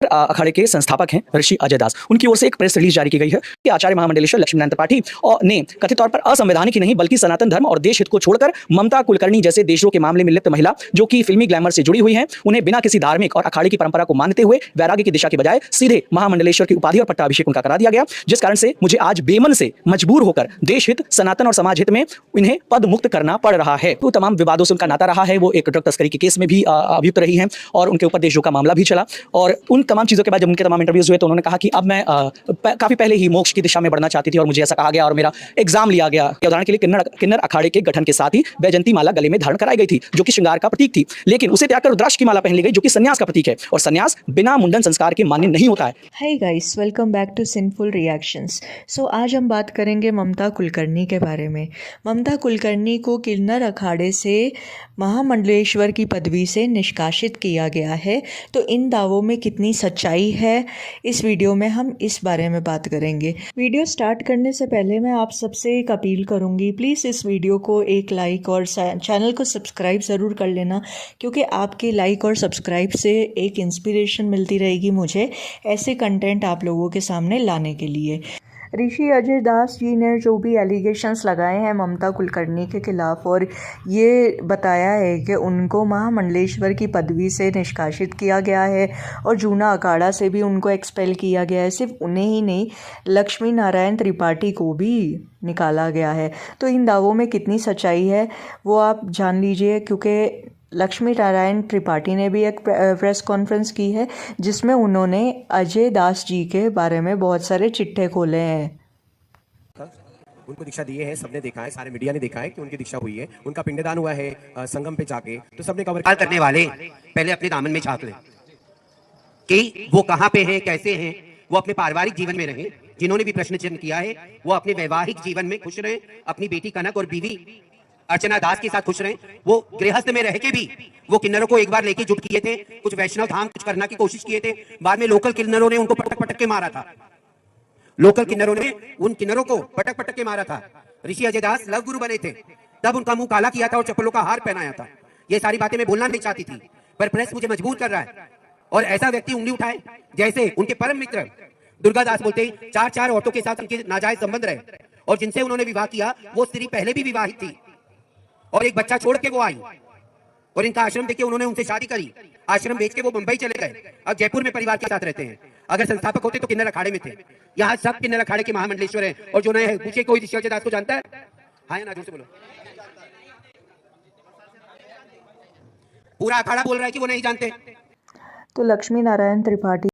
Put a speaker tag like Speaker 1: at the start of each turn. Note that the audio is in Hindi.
Speaker 1: अखाड़े के संस्थापक हैं ऋषि अजय दास। उनकी ओर से एक प्रेस रिलीज जारी की गई है कि आचार्य महामंडलेश्वर लक्ष्मीनारायण त्रिपाठी ने कथित तौर पर असंवैधानिक ही नहीं बल्कि सनातन धर्म और देश हित को छोड़कर ममता कुलकर्णी जैसे देशों के मामले में लिप्त महिला जो कि फिल्मी ग्लैमर से जुड़ी हुई है, उन्हें बिना किसी धार्मिक और अखाड़े की परंपरा को मानते हुए वैराग्य की दिशा के बजाय सीधे महामंडलेश्वर की उपाधि और पट्टाभिषेक उनका करा दिया गया, जिस कारण से मुझे आज बेमन से मजबूर होकर देश हित, सनातन और समाज हित में इन्हें पद मुक्त करना पड़ रहा है। तो तमाम विवादों से उनका नाता रहा है। वो एक ड्रग तस्करी के केस में भी अभियुक्त रही हैं और उनके ऊपर देशद्रोह का मामला भी चला। और उन तमाम चीज़ों के बाद जब उनके तमाम इंटरव्यूज हुए तो उन्होंने कहा कि अब मैं काफ़ी पहले ही मोक्ष की दिशा में बढ़ना चाहती थी और मुझे ऐसा कहा गया और मेरा एग्जाम लिया गया। उदाहरण के लिए किन्नर अखाड़े के गठन के साथ ही वैजयंती माला गले में धारण कराई गई थी जो कि श्रृंगार का प्रतीक थी, लेकिन उसे त्याग कर रुद्राक्ष की माला पहन ली गई जो कि संन्यास का प्रतीक है और संन्यास बिना मुंडन संस्कार के मान्य नहीं होता है।
Speaker 2: Hi guys, welcome back to Sinful Reactions. So आज हम बात करेंगे ममता कुलकर्णी के बारे में। ममता कुलकर्णी को किन्नर अखाड़े से महामंडलेश्वर की पदवी से निष्कासित किया गया है। तो इन दावों में कितनी सच्चाई है, इस वीडियो में हम इस बारे में बात करेंगे। वीडियो स्टार्ट करने से पहले मैं आप सबसे एक अपील करूंगी, प्लीज़ इस वीडियो को एक लाइक और चैनल को सब्सक्राइब ज़रूर कर लेना, क्योंकि आपके लाइक और सब्सक्राइब से एक इंस्पिरेशन मिलती रहेगी मुझे ऐसे कंटेंट आप लोगों के सामने लाने के लिए। ऋषि अजय दास जी ने जो भी एलिगेशंस लगाए हैं ममता कुलकर्णी के खिलाफ और ये बताया है कि उनको महामंडलेश्वर की पदवी से निष्कासित किया गया है और जूना अखाड़ा से भी उनको एक्सपेल किया गया है। सिर्फ उन्हें ही नहीं, लक्ष्मी नारायण त्रिपाठी को भी निकाला गया है। तो इन दावों में कितनी सच्चाई है वो आप जान लीजिए, क्योंकि लक्ष्मी नारायण त्रिपाठी ने भी एक प्रेस कॉन्फ्रेंस की है जिसमें उन्होंने अजय दास जी के बारे में बहुत सारे चिट्ठे खोले हैं।
Speaker 3: उनको दीक्षा दी है, सबने देखा है, सारे मीडिया ने देखा है कि उनकी दीक्षा हुई है, उनका पिंडदान हुआ है संगम पे जाके, तो सबने कवर करने वाले पहले अपने दामन में झांक ले कि वो कहाँ पे हैं, कैसे हैं। वो अपने पारिवारिक जीवन में रहे, जिन्होंने भी प्रश्न चिन्ह किया है वो अपने वैवाहिक जीवन में खुश रहे, अपनी बेटी कनक और बीवी अर्चना दास के साथ खुश रहे। वो गृहस्थ में रह के भी वो किन्नरों को एक बार लेके जुट किए थे, कुछ वैष्णव धाम कुछ करने की कोशिश किए थे, बाद में लोकल किन्नरों ने उनको पटक पटक के मारा था। लोकल किन्नरों ने उन किन्नरों को पटक पटक के मारा था। ऋषि अजय दास लव गुरु बने थे, तब उनका मुंह काला किया था और चप्पलों का हार पहनाया था। ये सारी बातें मैं बोलना नहीं चाहती थी, पर प्रेस मुझे मजबूर कर रहा है। और ऐसा व्यक्ति उंगली उठाए जैसे उनके परम मित्र दुर्गा दास बोलते ही चार औरतों के साथ उनके नाजायज संबंध रहे और जिनसे उन्होंने विवाह किया वो स्त्री पहले भी विवाहित थी और एक बच्चा छोड़ के वो आई और इनका आश्रम देके उन्होंने उनसे शादी करी। आश्रम बेच के वो मुंबई चले गए, अब जयपुर में परिवार के साथ रहते हैं। अगर संस्थापक होते तो किन्नर अखाड़े में थे। यहाँ सब किन्नर अखाड़े के महामंडलेश्वर हैं और जो नए पूछे कोई ऋषि अजय दास को जानता है? हाँ या ना, जोर से बोलो। पूरा अखाड़ा बोल रहा है कि वो नहीं जानते।
Speaker 2: तो लक्ष्मी नारायण त्रिपाठी